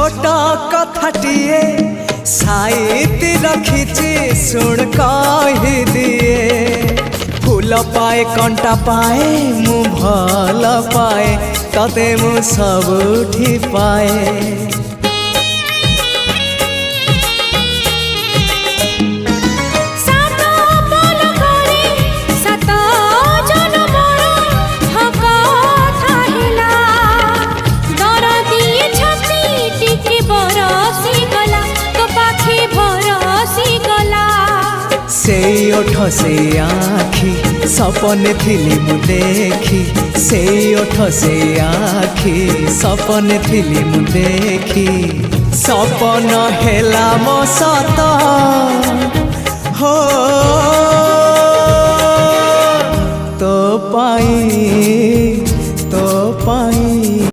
छोट कथाटिए साइती रखिछि सुन कहि दिए फूल पाए कंटा पाए मु भल पाए तते मु सबुठी पाए से ओठ से आखि सपने थिली मु देखी से ओठ से आखि सपने थिली मु देखी सपन हेला मो सत हो तो पाई